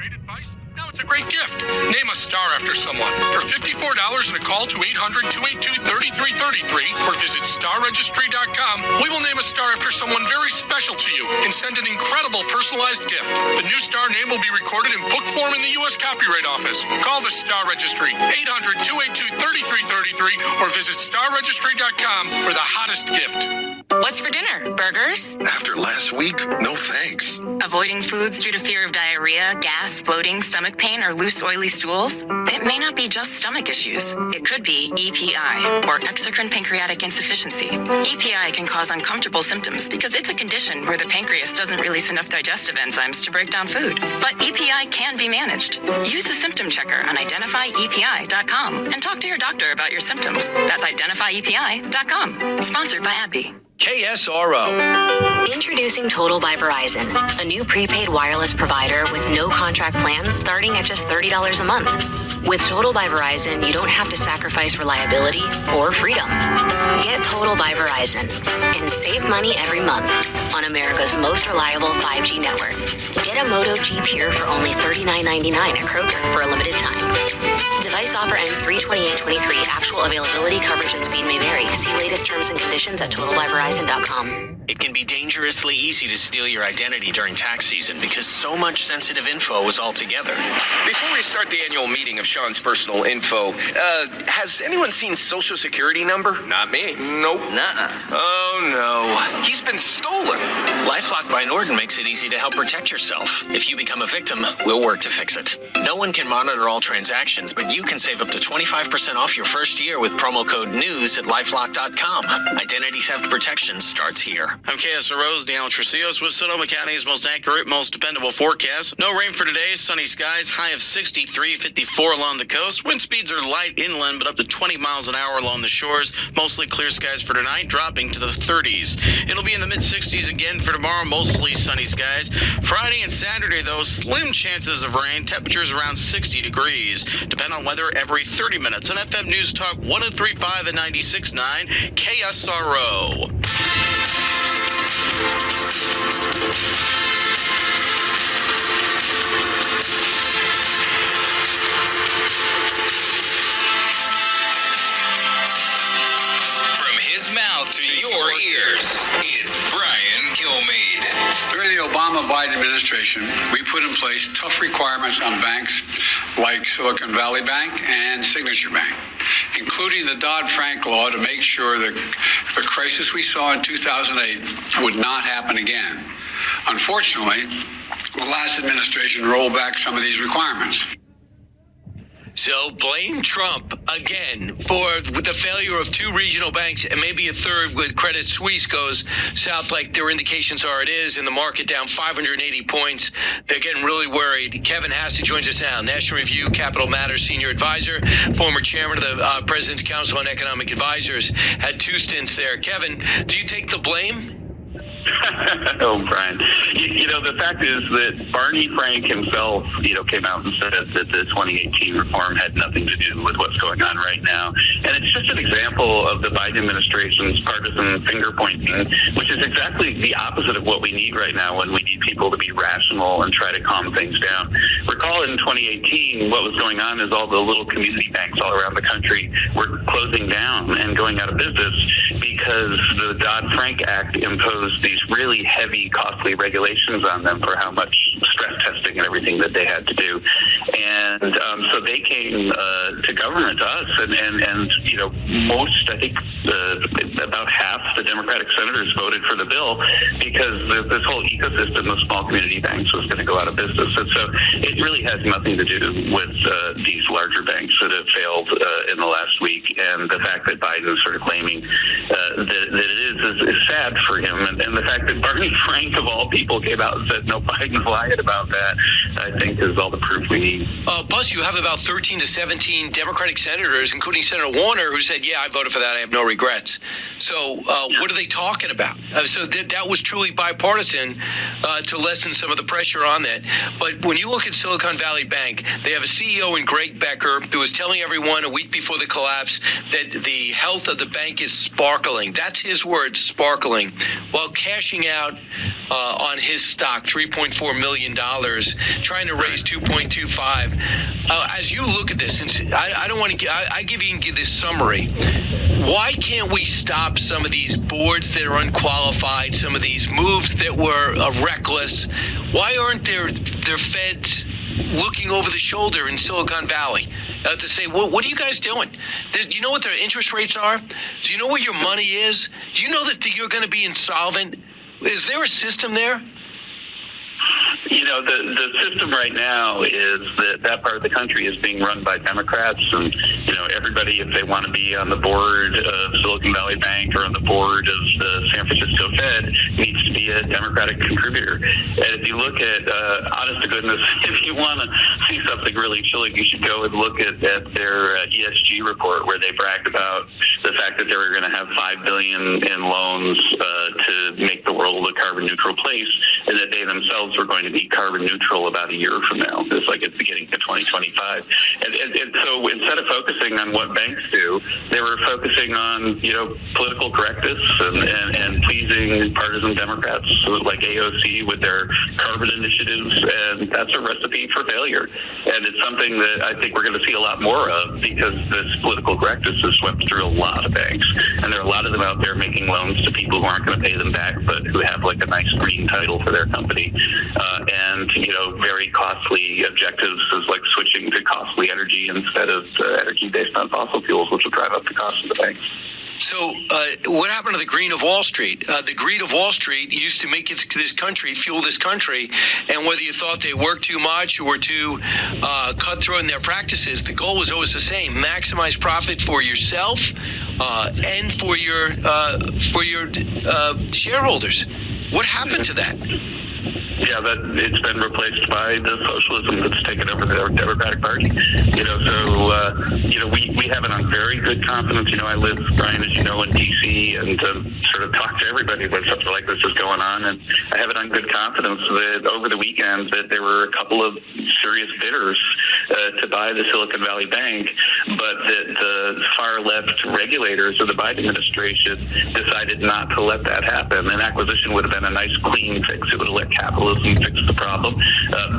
Great advice? Now it's a great gift. Name a star after someone. For $54 and a call to 800-282-3333 or visit starregistry.com, we will name a star after someone very special to you and send an incredible personalized gift. The new star name will be recorded in book form in the U.S. Copyright Office. Call the Star Registry, 800-282-3333 or visit starregistry.com for the hottest gift. What's for dinner? Burgers? After last week, no thanks. Avoiding foods due to fear of diarrhea, gas, bloating, stomach pain, or loose, oily stools? It may not be just stomach issues. It could be EPI, or exocrine pancreatic insufficiency. EPI can cause uncomfortable symptoms because it's a condition where the pancreas doesn't release enough digestive enzymes to break down food. But EPI can be managed. Use the symptom checker on identifyepi.com and talk to your doctor about your symptoms. That's identifyepi.com. Sponsored by AbbVie. KSRO. Introducing Total by Verizon, a new prepaid wireless provider with no contract plans starting at just $30 a month. With Total by Verizon, you don't have to sacrifice reliability or freedom. Get Total by Verizon and save money every month on America's most reliable 5G network. Get a Moto G Pure for only $39.99 at Kroger for a limited time. Device offer ends 3/28/23. Actual availability, coverage, and speed may vary. See latest terms and conditions at totalbyverizon.com. It can be dangerously easy to steal your identity during tax season because so much sensitive info is all together. Before we start the annual meeting of Sean's personal info, has anyone seen Social Security number? Not me. Nope. Nuh-uh. Oh, no. He's been stolen. LifeLock by Norton makes it easy to help protect yourself. If you become a victim, we'll work to fix it. No one can monitor all transactions, but you can save up to 25% off your first year with promo code NEWS at LifeLock.com. Identity theft protection starts here. I'm KSRO's Daniel Trujillo with Sonoma County's most accurate, most dependable forecast. No rain for today, sunny skies, high of 63, 54 along the coast. Wind speeds are light inland, but up to 20 miles an hour along the shores. Mostly clear skies for tonight, dropping to the 30s. It'll be in the mid-60s again for tomorrow, mostly sunny skies. Friday and Saturday, though, slim chances of rain, temperatures around 60 degrees. Depend on weather every 30 minutes. On FM News Talk 103.5 and 96.9, KSRO. From his mouth to your ears, it's Brian Kilmeade. During the Obama-Biden administration, we put in place tough requirements on banks like Silicon Valley Bank and Signature Bank, including the Dodd-Frank law to make sure that the crisis we saw in 2008 would not happen again. Unfortunately, the last administration rolled back some of these requirements. So blame Trump again for the failure of two regional banks and maybe a third with Credit Suisse goes south like their indications are it is, and the market down 580 points. They're getting really worried. Kevin Hassett joins us now, National Review Capital Matters Senior Advisor, former chairman of the President's Council on Economic Advisors, had two stints there. Kevin, do you take the blame? Oh, Brian. You know, the fact is that Barney Frank himself, came out and said that the 2018 reform had nothing to do with what's going on right now. And it's just an example of the Biden administration's partisan finger-pointing, which is exactly the opposite of what we need right now when we need people to be rational and try to calm things down. Recall in 2018, what was going on is all the little community banks all around the country were closing down and going out of business because the Dodd-Frank Act imposed these really heavy, costly regulations on them for how much stress testing and everything that they had to do. And so they came to government, to us, and most, I think, about half the Democratic senators voted for the bill because this whole ecosystem of small community banks was going to go out of business. And so it really has nothing to do with these larger banks that have failed in the last week. And the fact that Biden is sort of claiming that it is sad for him. And the fact that Barney Frank, of all people, came out and said, no, Biden's lying about that, I think is all the proof we need. Plus, you have about 13 to 17 Democratic senators, including Senator Warner, who said, yeah, I voted for that. I have no regrets. So what are they talking about? So that was truly bipartisan to lessen some of the pressure on that. But when you look at Silicon Valley Bank, they have a CEO in Greg Becker who was telling everyone a week before the collapse that the health of the bank is sparkling. That's his word, sparkling. While cashing out on his stock, $3.4 million, trying to raise 2.25. As you look at this, and I don't want to I give this summary. Why can't we stop some of these boards that are unqualified, some of these moves that were reckless? Why aren't there feds looking over the shoulder in Silicon Valley to say, what are you guys doing? Do you know what their interest rates are? Do you know where your money is? Do you know that you're going to be insolvent? Is there a system there? You know, the system right now is that part of the country is being run by Democrats, and, you know, everybody, if they want to be on the board of Silicon Valley Bank or on the board of the San Francisco Fed, needs to be a Democratic contributor. And if you look at, honest to goodness, if you want to see something really chilling, you should go and look at their ESG report, where they bragged about the fact that they were going to have $5 billion in loans to make the world a carbon neutral place, and that they themselves were going to be carbon neutral about a year from now. It's like at the beginning of 2025. And so instead of focusing on what banks do, they were focusing on, you know, political correctness and pleasing partisan Democrats like AOC with their carbon initiatives. And that's a recipe for failure. And it's something that I think we're going to see a lot more of, because this political correctness has swept through a lot of banks. And there are a lot of them out there making loans to people who aren't going to pay them back, but who have like a nice green title for their company. And, you know, very costly objectives is like switching to costly energy instead of energy based on fossil fuels, which will drive up the cost of the banks. So what happened to the green of Wall Street? The greed of Wall Street used to make this country, fuel this country, and whether you thought they worked too much or too cutthroat in their practices, the goal was always the same: maximize profit for yourself and for your shareholders. What happened to that? Yeah, it's been replaced by the socialism that's taken over the Democratic Party. You know, so, you know, we have it on very good confidence. You know, I live, Brian, as you know, in D.C., and sort of talk to everybody when something like this is going on. And I have it on good confidence that over the weekend that there were a couple of serious bidders to buy the Silicon Valley Bank, but that the far left regulators of the Biden administration decided not to let that happen. An acquisition would have been a nice clean fix. It would have let capitalism fix the problem,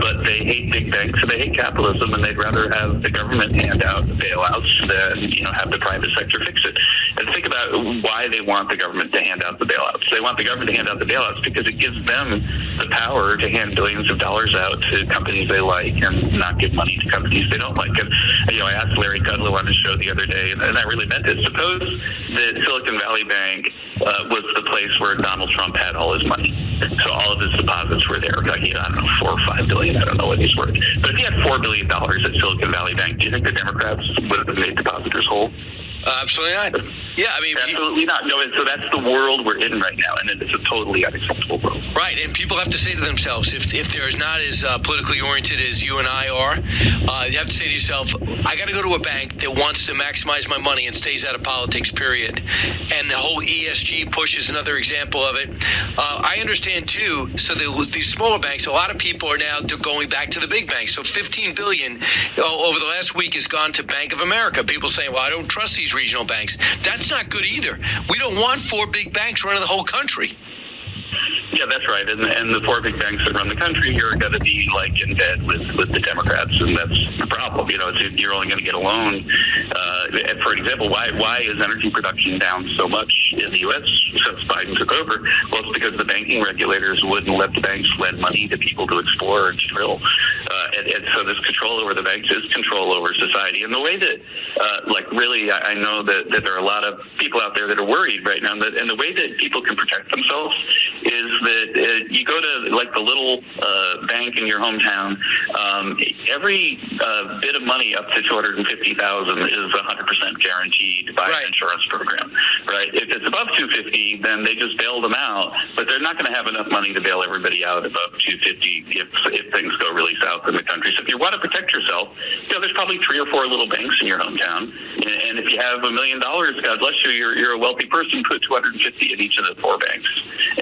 but they hate big banks and they hate capitalism, and they'd rather have the government hand out bailouts than, you know, have the private sector fix it. And think about why they want the government to hand out the bailouts. They want the government to hand out the bailouts because it gives them the power to hand billions of dollars out to companies they like and not give money to companies they don't like. And, you know, I asked Larry Kudlow on his show the other day, and I really meant it. Suppose that Silicon Valley Bank was the place where Donald Trump had all his money. So all of his deposits were there. Like, I don't know, $4 or $5 billion. I don't know what he's worth. But if he had $4 billion at Silicon Valley Bank, do you think the Democrats would have made depositors whole? Absolutely not. Yeah, I mean, absolutely not. No, and so that's the world we're in right now, and it's a totally unacceptable world. Right, and people have to say to themselves, if they're not as politically oriented as you and I are, you have to say to yourself, I got to go to a bank that wants to maximize my money and stays out of politics, period. And the whole ESG push is another example of it. I understand, too, so these smaller banks, a lot of people are now going back to the big banks. So $15 billion over the last week has gone to Bank of America. People saying, well, I don't trust these regional banks. That's not good either. We don't want 4 big banks running the whole country. Yeah, that's right. And the 4 big banks that run the country are going to be like in bed with the Democrats, and that's the problem. You know, you're only going to get a loan. For example, why is energy production down so much in the U.S. since Biden took over? Well, it's because the banking regulators wouldn't let the banks lend money to people to explore and drill. And so this control over the banks is control over society. And the way that, really, I know that there are a lot of people out there that are worried right now, and the way that people can protect themselves is that you go to like the little bank in your hometown. Every bit of money up to $250,000 is 100% guaranteed by an insurance program, right? If it's above $250,000, then they just bail them out, but they're not going to have enough money to bail everybody out above $250,000 if things go really south in the country. So if you want to protect yourself, you know, there's probably 3 or 4 little banks in your hometown, and if you have $1 million, God bless you, you're a wealthy person. Put $250,000 in each of the 4 banks,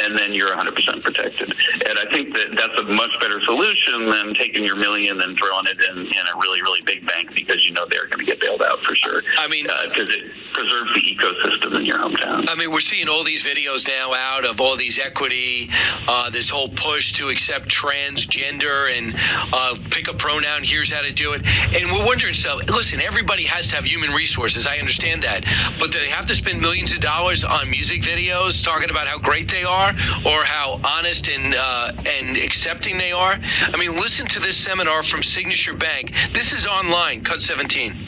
and then you're 100% protected. And I think that that's a much better solution than taking your $1 million and throwing it in a really, really big bank, because you know they're going to get bailed out for sure. I mean, because preserves the ecosystem in your hometown. I mean, we're seeing all these videos now out of all these equity, this whole push to accept transgender and pick a pronoun. Here's how to do it. And we're wondering, so listen, everybody has to have human resources. I understand that. But do they have to spend millions of dollars on music videos talking about how great they are or how honest and accepting they are? I mean, listen to this seminar from Signature Bank. This is online, cut 17.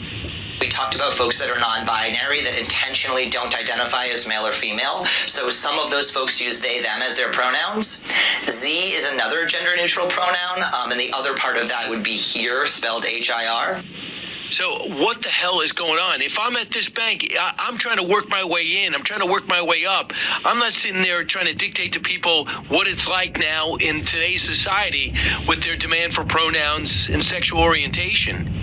We talked about folks that are non-binary that intentionally don't identify as male or female. So some of those folks use they, them as their pronouns. Z is another gender-neutral pronoun, and the other part of that would be here, spelled H-I-R. So what the hell is going on? If I'm at this bank, I'm trying to work my way in. I'm trying to work my way up. I'm not sitting there trying to dictate to people what it's like now in today's society with their demand for pronouns and sexual orientation.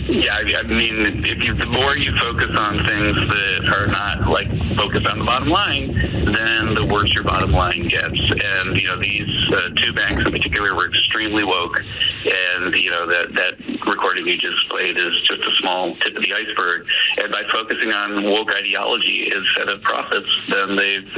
Yeah, I mean, the more you focus on things that are not like focused on the bottom line, then the worse your bottom line gets. And these two banks in particular were extremely woke, and that recording you just played is just a small tip of the iceberg. And by focusing on woke ideology instead of profits, then they've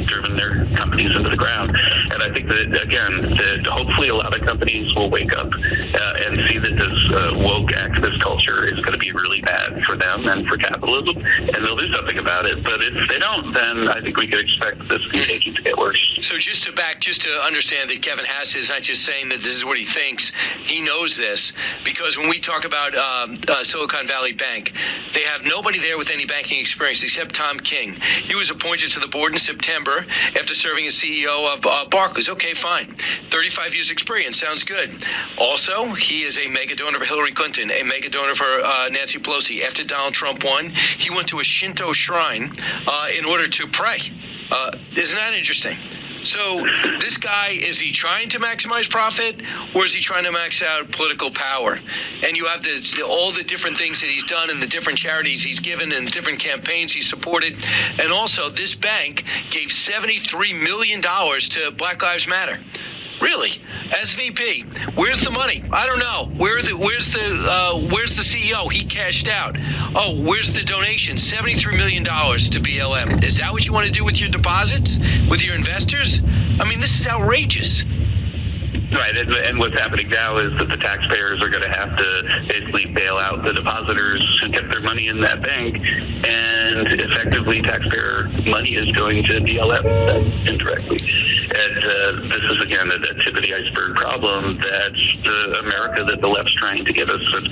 driven their companies into the ground. And I think that, again, that hopefully a lot of companies will wake up and see that this woke activist culture is going to be really bad for them and for capitalism, and they'll do something about it. But if they don't, then I think we could expect this contagion to get worse. So just to understand that Kevin Hass is not just saying that this is what he thinks, he knows this, because when we talk about Silicon Valley Bank, they have nobody there with any banking experience except Tom King. He was appointed to the board in September after serving as CEO of Barclays. Okay, fine. 35 years experience. Sounds good. Also, he is a mega donor for Hillary Clinton, a mega donor for Nancy Pelosi. After Donald Trump won, he went to a Shinto shrine in order to pray. Isn't that interesting? So this guy, is he trying to maximize profit, or is he trying to max out political power? And you have all the different things that he's done and the different charities he's given and the different campaigns he's supported. And also, this bank gave $73 million to Black Lives Matter. Really? SVP, where's the money? I don't know. Where's the CEO? He cashed out. Oh, where's the donation? $73 million to BLM. Is that what you want to do with your deposits? With your investors? I mean, this is outrageous. Right, and what's happening now is that the taxpayers are going to have to basically bail out the depositors who kept their money in that bank, and effectively taxpayer money is going to BLM indirectly. And this is, again, a tip of the iceberg problem that's the America that the left's trying to give us. And,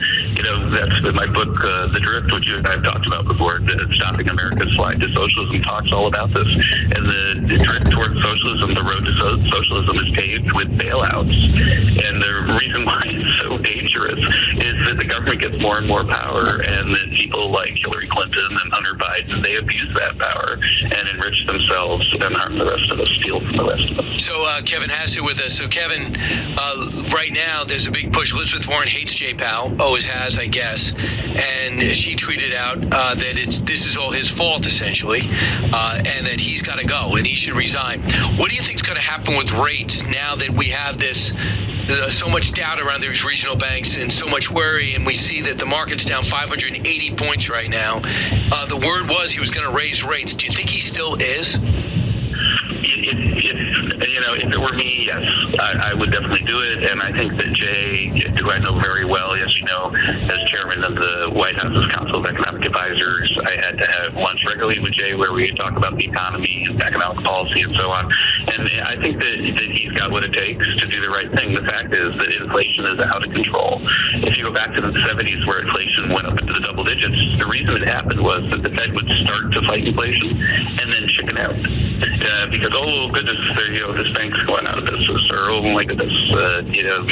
that's in my book, The Drift, which you and I have talked about before, Stopping America's Slide to Socialism, talks all about this. And the drift towards socialism, the road to socialism is paved with bailouts. And the reason why it's so dangerous is that the government gets more and more power, and that people like Hillary Clinton and Hunter Biden, they abuse that power and enrich themselves and harm the rest of us, steal from the rest of us. So Kevin Hass with us. So Kevin, right now there's a big push. Elizabeth Warren hates Jay Powell, always has, I guess. And she tweeted out that this is all his fault, essentially, and that he's got to go and he should resign. What do you think is going to happen with rates now that we have this so much doubt around these regional banks and so much worry, and we see that the market's down 580 points right now? The word was he was going to raise rates. Do you think he still is? If it were me, yes, I would definitely do it. And I think that Jay, who I know very well, as you know, as chairman of the White House's Council of Economic Advisors, I had to have lunch regularly with Jay where we talk about the economy and economic policy and so on. And I think that he's got what it takes to do the right thing. The fact is that inflation is out of control. If you go back to the 70s where inflation went up into the double digits, the reason it happened was that the Fed would start to fight inflation and then chicken out. Because, oh, goodness, this bank's going out of business, or oh my goodness,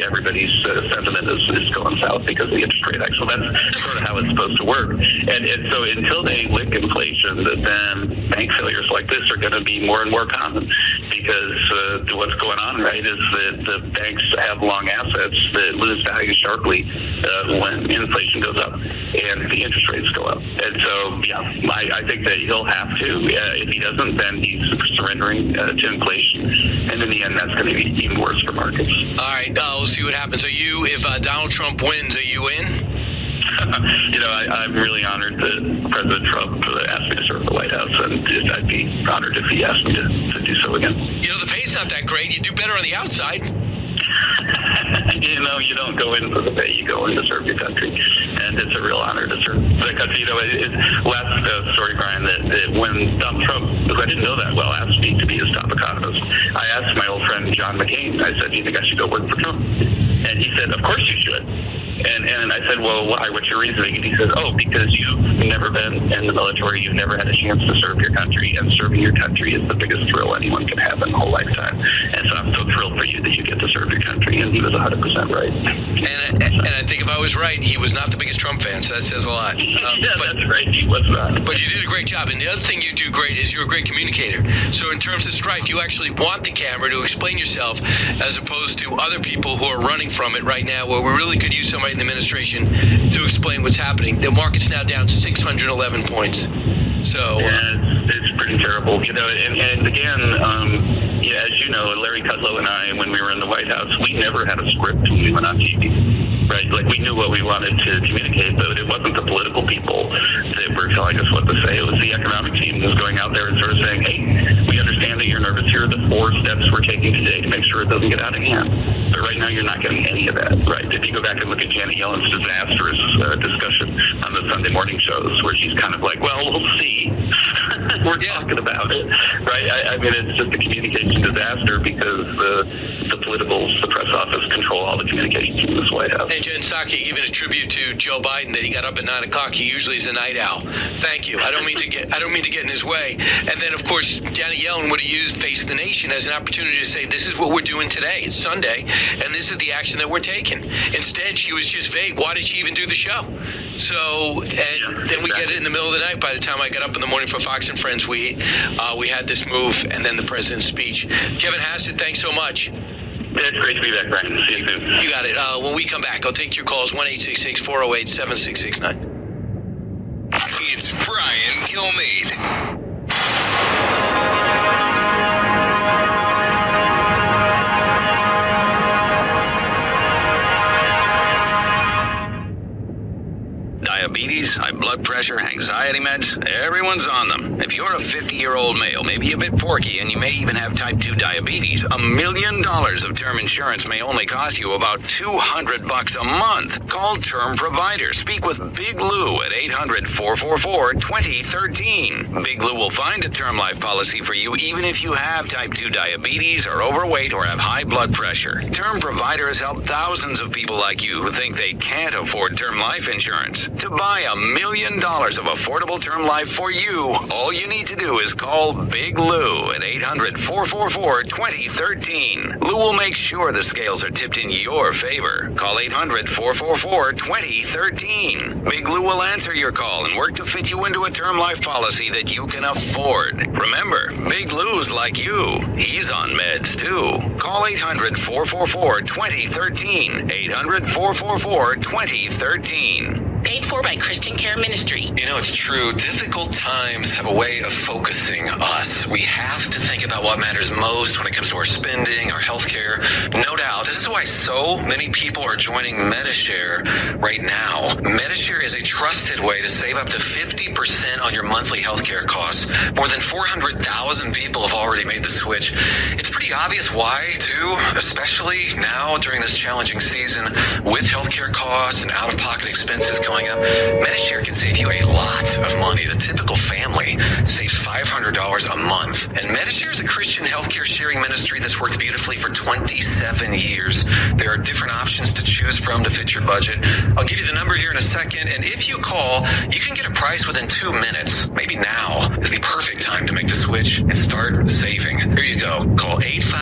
everybody's sentiment is going south because of the interest rate hike. So that's sort of how it's supposed to work. And so until they lick inflation, then bank failures like this are going to be more and more common, because what's going on, right, is that the banks have long assets that lose value sharply when inflation goes up and the interest rates go up. And so, I think that he'll have to. If he doesn't, then he's surrendering to inflation. And in the end, that's going to be even worse for markets. All right, we'll see what happens. If Donald Trump wins, are you in? I'm really honored that President Trump asked me to serve the White House, and I'd be honored if he asked me to do so again. The pay's not that great. You do better on the outside. You don't go in for the pay, you go in to serve your country, and it's a real honor to serve the country. Last story, Brian, that when Donald Trump, who I didn't know that well, asked me to be his top economist, I asked my old friend John McCain, I said, do you think I should go work for Trump? And he said, of course you should. And I said, well, why? What's your reasoning? And he said, because you've never been in the military. You've never had a chance to serve your country. And serving your country is the biggest thrill anyone can have in a whole lifetime. And so I'm so thrilled for you that you get to serve your country. And he was 100% right. And I think if I was right, he was not the biggest Trump fan. So that says a lot. That's right. He was not. But you did a great job. And the other thing you do great is you're a great communicator. So in terms of strife, you actually want the camera to explain yourself, as opposed to other people who are running from it right now, where we really could use somebody in the administration to explain what's happening. The market's now down 611 points. So it's pretty terrible, and again, as you know, Larry Kudlow and I, when we were in the White House, we never had a script when we went on TV, right? Like, we knew what we wanted to communicate, but it wasn't the political people that were telling us what to say. It was the economic team that was going out there and sort of saying, hey, we understand that you're nervous. Here are the 4 steps we're taking today to make sure it doesn't get out of hand. But right now, you're not getting any of that, right? If you go back and look at Janet Yellen's disastrous discussion on the Sunday morning shows, where she's kind of like, well, we'll see. We're talking about it, right? I mean, it's just a communication disaster, because the politicals, the press office, control all the communications in this White House. And Jen Psaki giving a tribute to Joe Biden that he got up at 9 o'clock. He usually is a night owl. Thank you. I don't mean to get in his way. And then, of course, Janet Yellen would have used Face the Nation as an opportunity to say, this is what we're doing today. It's Sunday, and this is the action that we're taking. Instead, she was just vague. Why did she even do the show? So, then we get it in the middle of the night. By the time I got up in the morning for Fox and Friends, we had this move, and then the president's speech. Kevin Hassett, thanks so much. It's great to be back, Brian. See you soon. You got it. When we come back, I'll take your calls, 1-866-408-7669. It's Brian Kilmeade. Diabetes, high blood pressure, anxiety meds, everyone's on them. If you're a 50-year-old male, maybe a bit porky, and you may even have type 2 diabetes, $1 million of term insurance may only cost you about $200 a month. Call Term Provider. Speak with Big Lou at 800-444-2013. Big Lou will find a term life policy for you even if you have type 2 diabetes, are overweight, or have high blood pressure. Term Provider has helped thousands of people like you who think they can't afford term life insurance. To buy $1 million of affordable term life for you, all you need to do is call Big Lou at 800-444-2013. Lou will make sure the scales are tipped in your favor. Call 800-444-2013. Big Lou will answer your call and work to fit you into a term life policy that you can afford. Remember, Big Lou's like you. He's on meds too. Call 800-444-2013. 800-444-2013. Paid for by Christian Care Ministry. It's true. Difficult times have a way of focusing us. We have to think about what matters most when it comes to our spending, our health care. No doubt. This is why so many people are joining MediShare right now. MediShare is a trusted way to save up to 50% on your monthly health care costs. More than 400,000 people have already made the switch. It's pretty obvious why, too, especially now during this challenging season with healthcare costs and out-of-pocket expenses going up. MediShare can save you a lot of money. The typical family saves $500 a month. And MediShare is a Christian healthcare sharing ministry that's worked beautifully for 27 years. There are different options to choose from to fit your budget. I'll give you the number here in a second, and if you call, you can get a price within 2 minutes. Maybe now is the perfect time to make the switch and start saving. Here you go. Call